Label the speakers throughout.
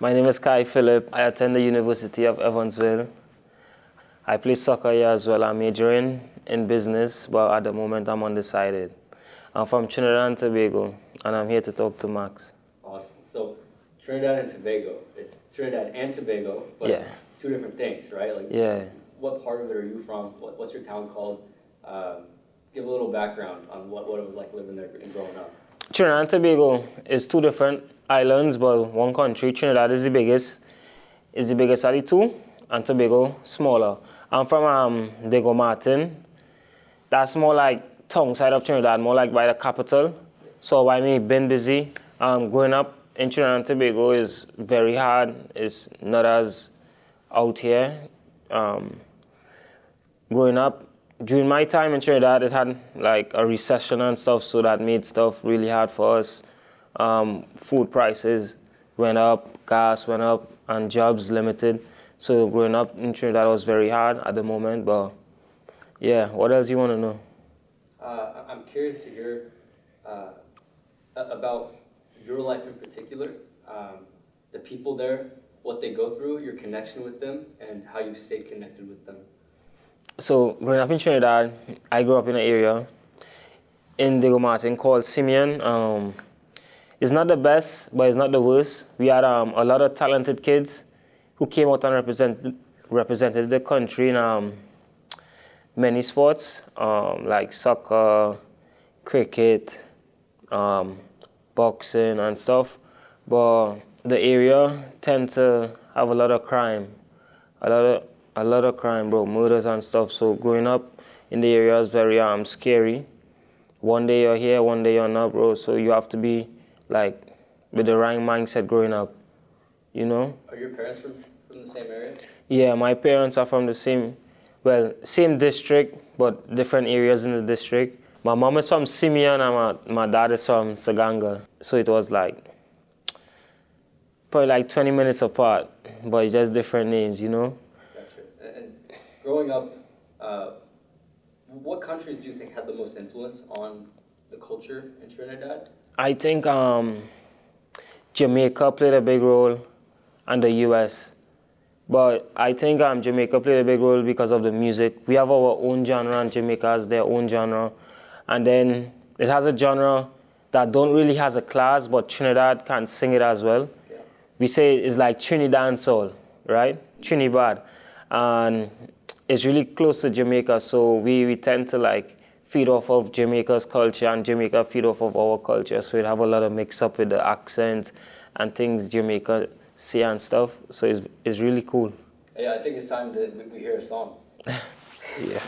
Speaker 1: My name is Phillip. I attend the University of Evansville. I play soccer here as well. I'm majoring in business, but at the moment I'm undecided. I'm from Trinidad and Tobago, and I'm here to talk to Max.
Speaker 2: Awesome. So Trinidad and Tobago. It's Trinidad and Tobago, but
Speaker 1: Yeah.
Speaker 2: two different things, right?
Speaker 1: Yeah.
Speaker 2: What part of it are you from? What's your town called? Give a little background on what it was like living there and growing up.
Speaker 1: Trinidad and Tobago is two different islands, but one country. Trinidad is the biggest. Is the biggest of the two, and Tobago smaller. I'm from Diego Martin. That's more like tongue side of Trinidad, more like by the capital. So I mean, been busy. Growing up in Trinidad and Tobago is very hard. It's not as out here. Growing up, during my time in Trinidad, it had like a recession and stuff, so that made stuff really hard for us. Food prices went up, gas went up, and jobs limited. So growing up in Trinidad was very hard at the moment, but yeah, what else you want to know?
Speaker 2: I'm curious to hear about your life in particular, the people there, what they go through, your connection with them, and how you stay connected with them.
Speaker 1: So growing up in Trinidad, I grew up in an area in Diego Martin called Simeon. It's not the best, but it's not the worst. We had a lot of talented kids who came out and represented the country in many sports, like soccer, cricket, boxing and stuff. But the area tend to have a lot of crime, a lot of crime, bro, murders and stuff. So growing up in the area is very scary. One day you're here, one day you're not, bro. So you have to be like with the right mindset growing up, you know?
Speaker 2: Are your parents from the same area?
Speaker 1: Yeah, my parents are from the same district, but different areas in the district. My mom is from Simeon and my dad is from Saganga. So it was like, probably like 20 minutes apart, but it's just different names, you know?
Speaker 2: Gotcha. And growing up, what countries do you think had the most influence on the culture in Trinidad?
Speaker 1: I think Jamaica played a big role, and the US. But I think Jamaica played a big role because of the music. We have our own genre, and Jamaica has their own genre. And then it has a genre that don't really has a class, but Trinidad can sing it as well.
Speaker 2: Yeah.
Speaker 1: We say it's like Trinidad and soul, right? Trinidad. And it's really close to Jamaica, so we tend to like feed off of Jamaica's culture, and Jamaica feed off of our culture. So it have a lot of mix up with the accent and things Jamaica say and stuff. So it's really cool.
Speaker 2: Yeah, I think it's time that we hear a song.
Speaker 1: Yeah.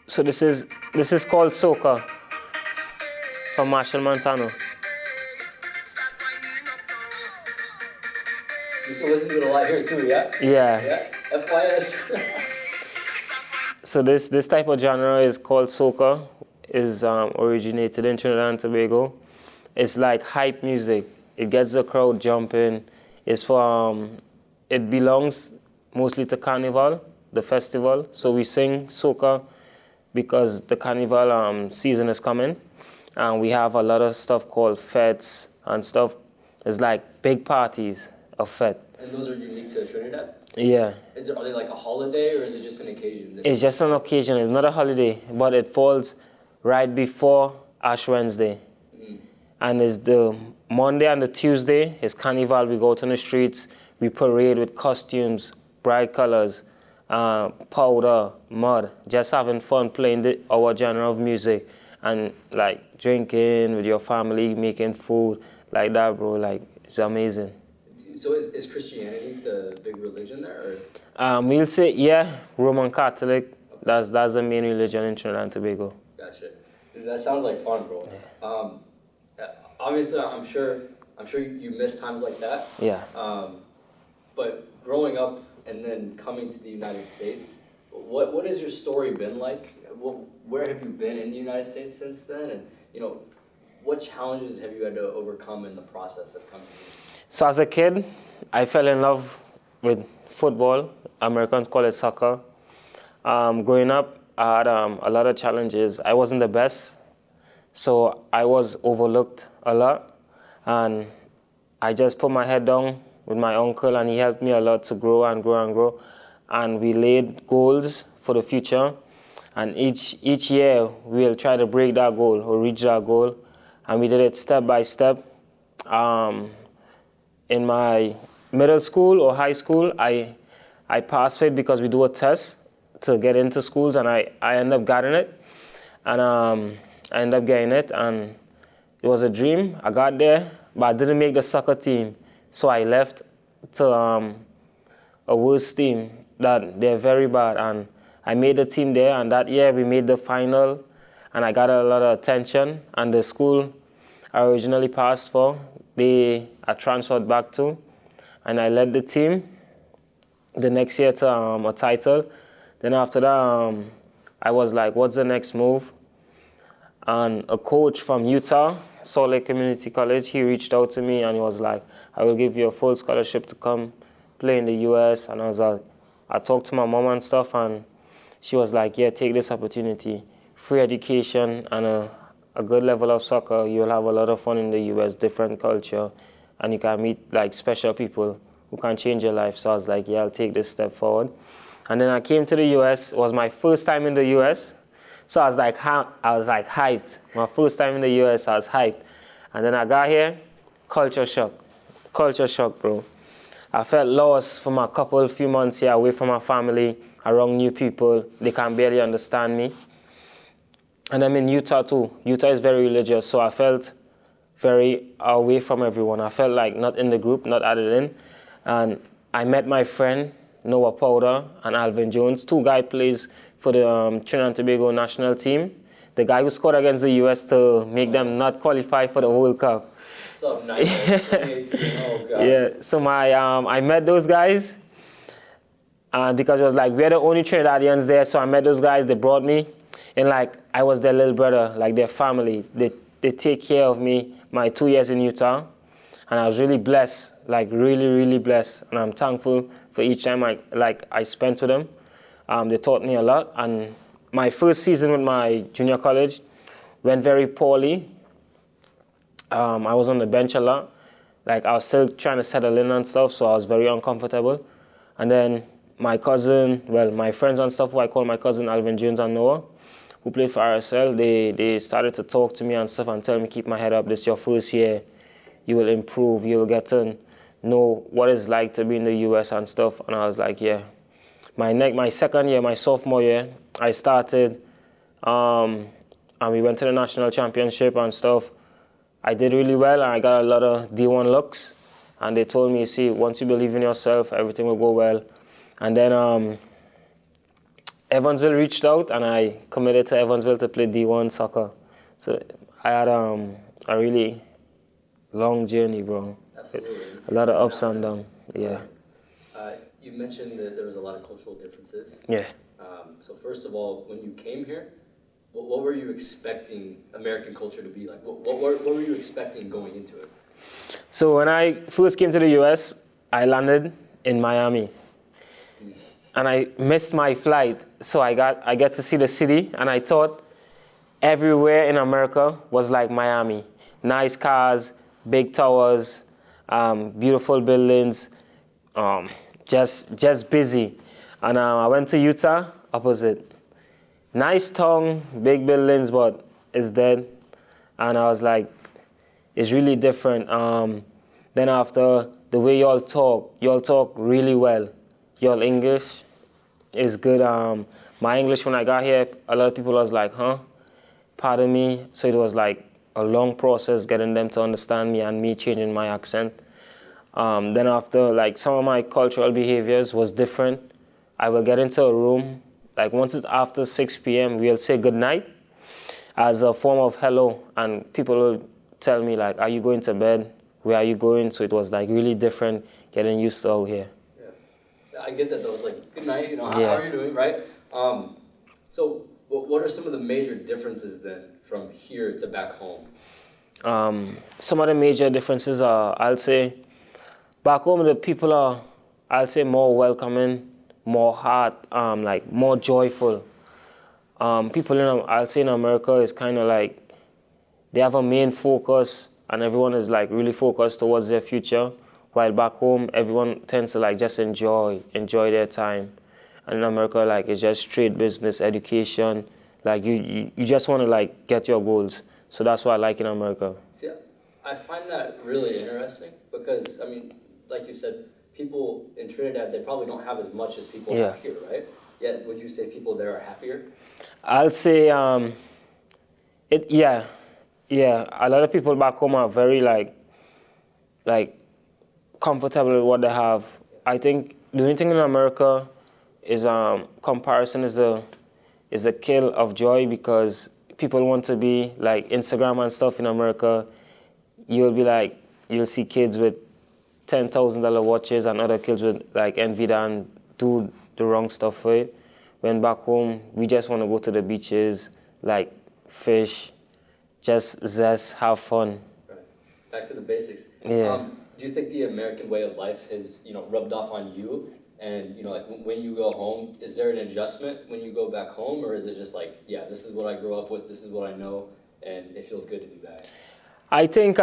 Speaker 1: So this is called Soca from Marshall Montano.
Speaker 2: You still listen to it a lot here too, yeah?
Speaker 1: Yeah.
Speaker 2: Yeah? FYS.
Speaker 1: So this type of genre is called soca. Is originated in Trinidad and Tobago. It's like hype music. It gets the crowd jumping. It's for it belongs mostly to Carnival, the festival. So we sing soca because the Carnival season is coming, and we have a lot of stuff called fetes and stuff. It's like big parties of fete.
Speaker 2: And those are unique to Trinidad?
Speaker 1: Yeah.
Speaker 2: Are they like a holiday, or is it just an occasion?
Speaker 1: It's just an occasion. It's not a holiday, but it falls right before Ash Wednesday. And it's the Monday and the Tuesday is Carnival. We go out on the streets, we parade with costumes, bright colors, powder, mud, just having fun playing our genre of music and like drinking with your family, making food like that, bro. Like, it's amazing.
Speaker 2: So is Christianity the big religion there? Or?
Speaker 1: We'll say, yeah, Roman Catholic. Okay. That's the main religion in Trinidad and Tobago.
Speaker 2: Gotcha. That sounds like fun, bro. Yeah. Obviously, I'm sure you miss times like that.
Speaker 1: Yeah.
Speaker 2: But growing up and then coming to the United States, what has your story been like? Where have you been in the United States since then? And what challenges have you had to overcome in the process of coming here?
Speaker 1: So as a kid, I fell in love with football. Americans call it soccer. Growing up, I had a lot of challenges. I wasn't the best, so I was overlooked a lot. And I just put my head down with my uncle, and he helped me a lot to grow and grow and grow. And we laid goals for the future. And each year, we'll try to break that goal or reach that goal. And we did it step by step. In my middle school or high school, I passed it because we do a test to get into schools, and I ended up getting it. And I ended up getting it, and it was a dream. I got there, but I didn't make the soccer team. So I left to a worse team that they're very bad. And I made the team there, and that year we made the final, and I got a lot of attention. And the school I originally passed for, I transferred back to, and I led the team the next year to a title. Then after that, I was like, what's the next move? And a coach from Utah, Salt Lake Community College, he reached out to me and he was like, I will give you a full scholarship to come play in the US. And I was like, I talked to my mom and stuff, and she was like, yeah, take this opportunity. Free education and a good level of soccer. You'll have a lot of fun in the US, different culture, and you can meet like special people who can change your life. So I was like, yeah, I'll take this step forward. And then I came to the US. It was my first time in the US. So I was like hyped. My first time in the US, I was hyped. And then I got here, culture shock. Culture shock, bro. I felt lost for a few months here, away from my family, around new people. They can barely understand me. And I'm in Utah too. Utah is very religious, so I felt very away from everyone. I felt like not in the group, not added in. And I met my friend, Noah Powder and Alvin Jones. Two guys plays for the Trinidad and Tobago national team. The guy who scored against the US to make them not qualify for the World Cup.
Speaker 2: What's up, 2018? Oh, God.
Speaker 1: Yeah, so I met those guys because it was like, we're the only Trinidadians there, so I met those guys, they brought me. And like, I was their little brother, like their family. They take care of me my 2 years in Utah. And I was really blessed, like really, really blessed. And I'm thankful for each time I spent with them. They taught me a lot. And my first season with my junior college went very poorly. I was on the bench a lot. Like, I was still trying to settle in and stuff, so I was very uncomfortable. And then my friends and stuff, who I call my cousin Alvin Jones and Noah, who played for RSL, they started to talk to me and stuff and tell me, keep my head up, this is your first year, you will improve, you will get to know what it's like to be in the US and stuff. And I was like, yeah. My second year, my sophomore year, I started, and we went to the national championship and stuff. I did really well, and I got a lot of D1 looks. And they told me, see, once you believe in yourself, everything will go well. And then Evansville reached out, and I committed to Evansville to play D1 soccer. So I had a really long journey, bro.
Speaker 2: Absolutely.
Speaker 1: A lot of ups and downs, yeah.
Speaker 2: You mentioned that there was a lot of cultural differences.
Speaker 1: Yeah.
Speaker 2: So first of all, when you came here, what were you expecting American culture to be like? What were you expecting going into it?
Speaker 1: So when I first came to the US, I landed in Miami. And I missed my flight, so I get to see the city, and I thought everywhere in America was like Miami. Nice cars, big towers, beautiful buildings, just busy. And I went to Utah, opposite. Nice town, big buildings, but it's dead. And I was like, it's really different. Then after, the way y'all talk really well. Y'all English is good. My English, when I got here, a lot of people was like, huh? Pardon me. So it was like a long process getting them to understand me and me changing my accent. Then after, like, some of my cultural behaviors was different. I will get into a room, like once it's after 6 p.m., we'll say goodnight as a form of hello. And people will tell me, like, are you going to bed? Where are you going? So it was like really different getting used to out here.
Speaker 2: Yeah, I get that though. It's like, good night, how are you doing, right? So what are some of the major differences then from here to back home?
Speaker 1: Some of the major differences are, I'll say, back home the people are, I'll say, more welcoming, more heart, like more joyful. People I'll say in America is kind of like, they have a main focus and everyone is like really focused towards their future. While back home, everyone tends to like just enjoy their time. And in America, like it's just straight business, education. Like you just want to like get your goals. So that's what I like in America.
Speaker 2: See, I find that really interesting because, I mean, like you said, people in Trinidad, they probably don't have as much as people
Speaker 1: Yeah.
Speaker 2: have here, right? Yet, would you say people there are happier?
Speaker 1: I'll say yeah. A lot of people back home are very like comfortable with what they have. I think the only thing in America is comparison is a kill of joy because people want to be like Instagram and stuff in America. You'll see kids with $10,000 watches and other kids with like Nvidia and do the wrong stuff for it. When back home, we just want to go to the beaches, like fish, just zest, have fun.
Speaker 2: Right. Back to the basics.
Speaker 1: Yeah.
Speaker 2: Do you think the American way of life has, rubbed off on you? And, like when you go home, is there an adjustment when you go back home? Or is it just like, yeah, this is what I grew up with, this is what I know, and it feels good to be back?
Speaker 1: I think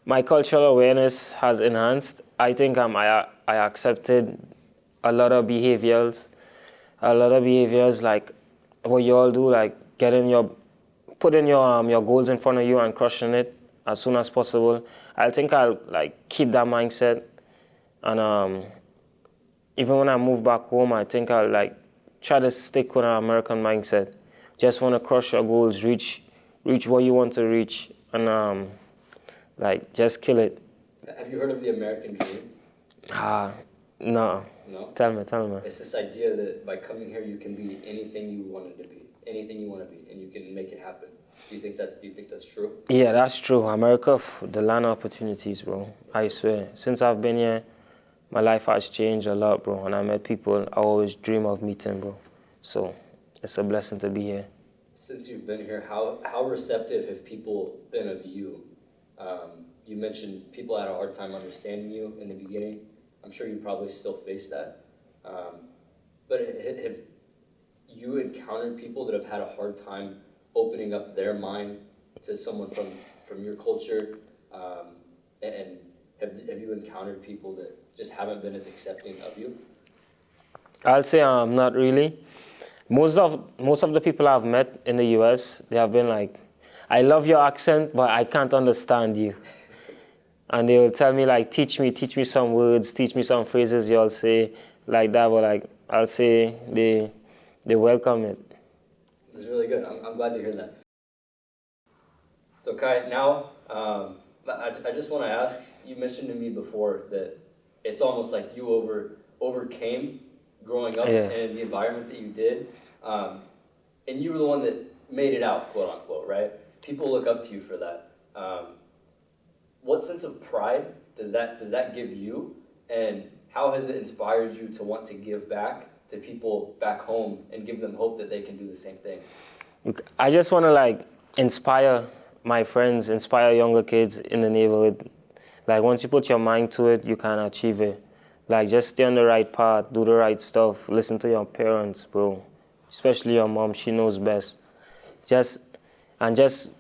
Speaker 1: my cultural awareness has enhanced. I think I accepted a lot of behaviors like what you all do, like putting your goals in front of you and crushing it as soon as possible. I think I'll like keep that mindset, and even when I move back home, I think I'll like try to stick with an American mindset. Just want to crush your goals, reach what you want to reach, and like just kill it.
Speaker 2: Have you heard of the American dream?
Speaker 1: No.
Speaker 2: No?
Speaker 1: Tell me.
Speaker 2: It's this idea that by coming here, you can be anything you wanted to be, anything you want to be, and you can make it happen. Do you think that's true?
Speaker 1: Yeah, that's true. America, the land of opportunities, bro. I swear. Since I've been here, my life has changed a lot, bro. And I met people I always dream of meeting, bro. So it's a blessing to be here.
Speaker 2: Since you've been here, how receptive have people been of you? You mentioned people had a hard time understanding you in the beginning. I'm sure you probably still face that. But have you encountered people that have had a hard time opening up their mind to someone from your culture? And have you encountered people that just haven't been as accepting of you?
Speaker 1: I'll say not really. Most of the people I've met in the US, they have been like, I love your accent, but I can't understand you. And they will tell me like, teach me some words, teach me some phrases you all say like that. But like, I'll say they welcome it.
Speaker 2: It's really good. I'm glad to hear that. So Kai, now I just want to ask. You mentioned to me before that it's almost like you overcame growing up in the environment that you did, and you were the one that made it out, quote unquote, right? People look up to you for that. What sense of pride does that give you, and how has it inspired you to want to give back to people back home and give them hope that they can do the same thing?
Speaker 1: I just want to like inspire my friends, inspire younger kids in the neighborhood. Like once you put your mind to it, you can achieve it. Like just stay on the right path, do the right stuff, listen to your parents, bro. Especially your mom, she knows best. Just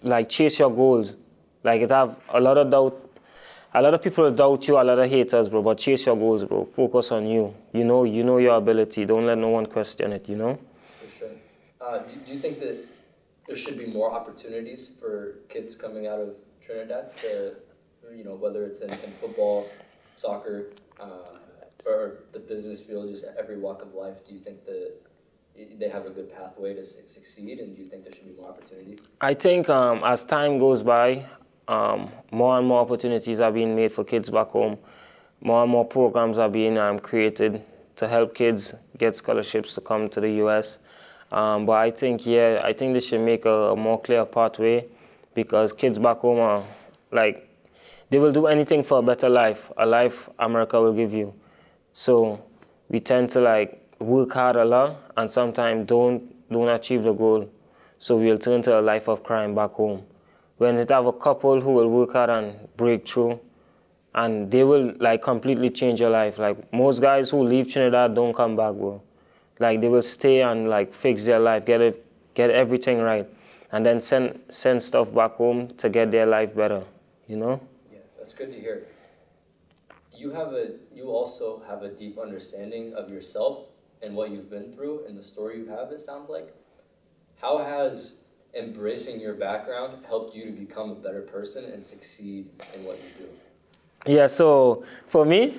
Speaker 1: like chase your goals. Like it have a lot of doubt. A lot of people doubt you, a lot of haters, bro, but chase your goals, bro. Focus on you. You know your ability. Don't let no one question it,
Speaker 2: For sure. Do you think that there should be more opportunities for kids coming out of Trinidad to, whether it's in football, soccer, or the business field, just every walk of life? Do you think that they have a good pathway to succeed, and do you think there should be more opportunity?
Speaker 1: I think as time goes by, more and more opportunities are being made for kids back home. More and more programs are being created to help kids get scholarships to come to the U.S. But I think they should make a more clear pathway, because kids back home are like, they will do anything for a better life, a life America will give you. So we tend to like work hard a lot and sometimes don't achieve the goal. So we'll turn to a life of crime back home. When you have a couple who will work hard and break through, and they will like completely change your life. Like most guys who leave Trinidad don't come back, bro. Like they will stay and like fix their life, get everything right. and then send stuff back home to get their life better, you know?
Speaker 2: Yeah, that's good to hear. You also have a deep understanding of yourself and what you've been through and the story you have, it sounds like. How has embracing your background helped you to become a better person and succeed in what you do?
Speaker 1: Yeah, so for me,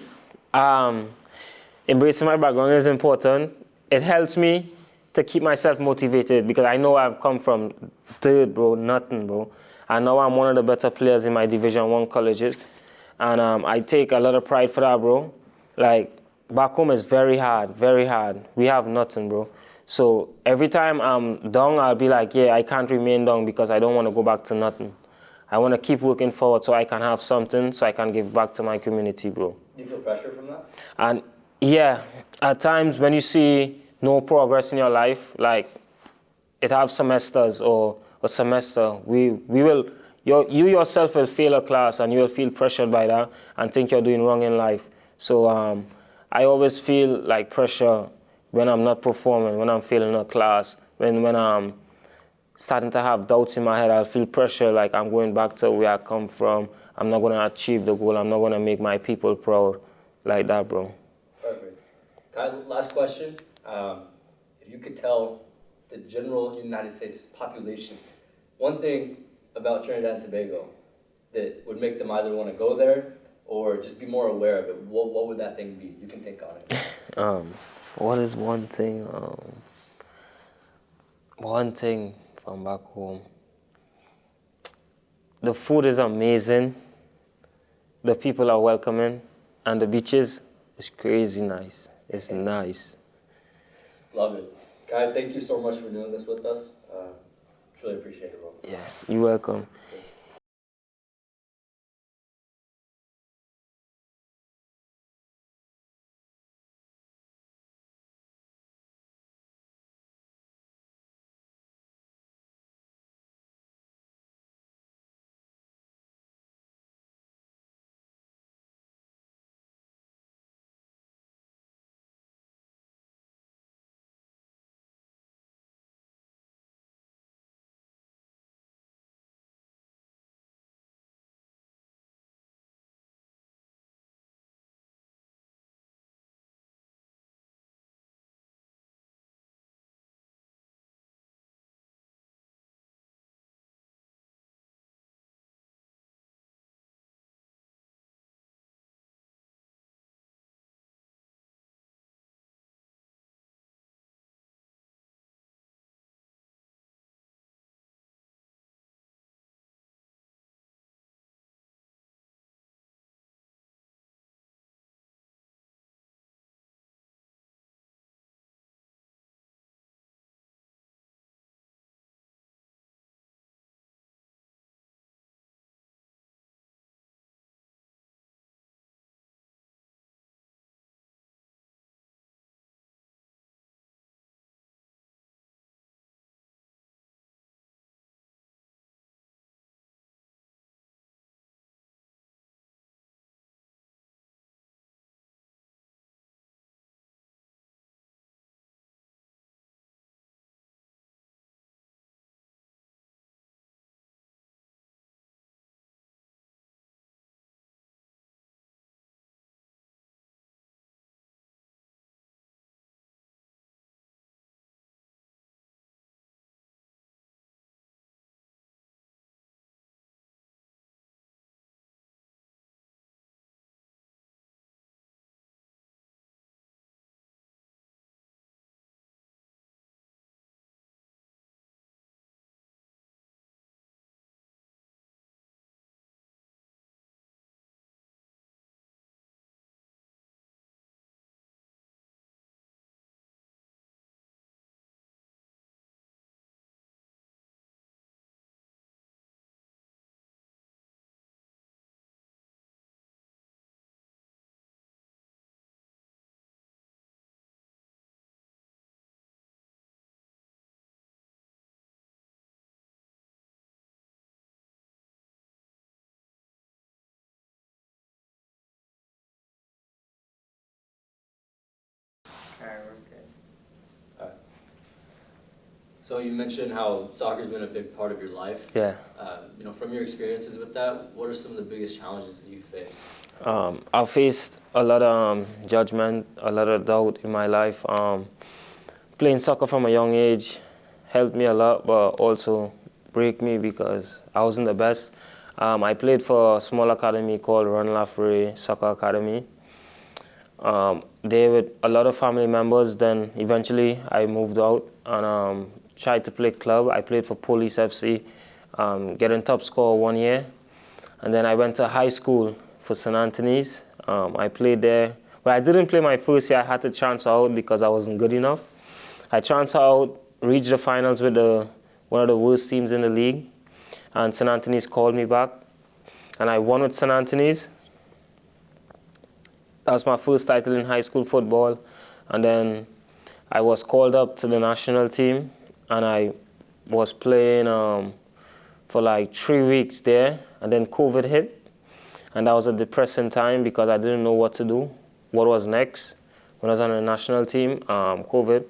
Speaker 1: embracing my background is important. It helps me to keep myself motivated because I know I've come from dirt, bro, nothing, bro. I know I'm one of the better players in my Division One colleges, and I take a lot of pride for that, bro. Like, back home is very hard, very hard. We have nothing, bro. So every time I'm down, I'll be like, yeah, I can't remain down because I don't want to go back to nothing. I want to keep working forward so I can have something so I can give back to my community, bro.
Speaker 2: Do you feel pressure from that?
Speaker 1: And yeah, at times when you see no progress in your life, like it have semesters or a semester, we will, you yourself will fail a class and you will feel pressured by that and think you're doing wrong in life. So I always feel like pressure when I'm not performing, when I'm failing a class, when I'm starting to have doubts in my head. I'll feel pressure like I'm going back to where I come from. I'm not going to achieve the goal. I'm not going to make my people proud like that, bro.
Speaker 2: Perfect. Kai, last question. If you could tell the general United States population one thing about Trinidad and Tobago that would make them either want to go there or just be more aware of it, what would that thing be? You can think on it.
Speaker 1: What is one thing? One thing from back home. The food is amazing. The people are welcoming, and the beaches is crazy nice. It's nice.
Speaker 2: Love it. Kai, thank you so much for doing this with us. Truly appreciate it, bro.
Speaker 1: Yeah, you're welcome.
Speaker 2: So So you mentioned how soccer's been a big part of your life.
Speaker 1: Yeah.
Speaker 2: You know, from your experiences with that, what are some of the biggest challenges that you faced?
Speaker 1: I faced a lot of judgment, a lot of doubt in my life. Playing soccer from a young age helped me a lot, but also break me because I wasn't the best. I played for a small academy called Ron Lafray Soccer Academy. There with a lot of family members. Then eventually I moved out and tried to play club. I played for Police FC, getting top score 1 year. And then I went to high school for St. Anthony's. I played there, but I didn't play my first year. I had to transfer out because I wasn't good enough. I transferred out, reached the finals with one of the worst teams in the league, and St. Anthony's called me back, and I won with St. Anthony's. That was my first title in high school football, and then I was called up to the national team, and I was playing for like 3 weeks there, and then COVID hit, and that was a depressing time because I didn't know what to do, what was next. When I was on the national team, COVID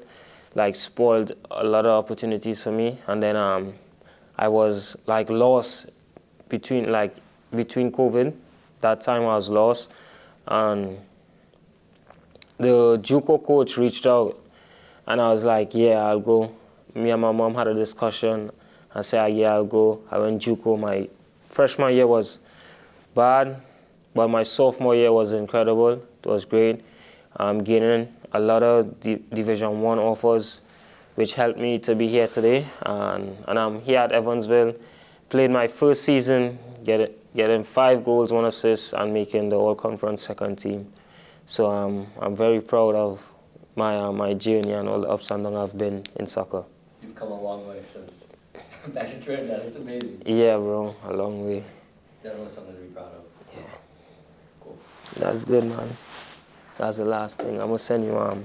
Speaker 1: like spoiled a lot of opportunities for me, and then I was like lost between COVID. That time I was lost, and the JUCO coach reached out, and I was like, yeah, I'll go. Me and my mom had a discussion. I said, yeah, I'll go. I went JUCO. My freshman year was bad, but my sophomore year was incredible. It was great. I'm gaining a lot of Division I offers, which helped me to be here today. And I'm here at Evansville. Played my first season, getting 5 goals, 1 assist, and making the All-Conference second team. So I'm very proud of my journey and all the ups and downs I've been in soccer.
Speaker 2: You've come a long way since back in Trinidad. It's amazing.
Speaker 1: Yeah, bro, a long way.
Speaker 2: Definitely something to be proud of.
Speaker 1: Yeah.
Speaker 2: Cool.
Speaker 1: That's good, man. That's the last thing. I'm gonna send you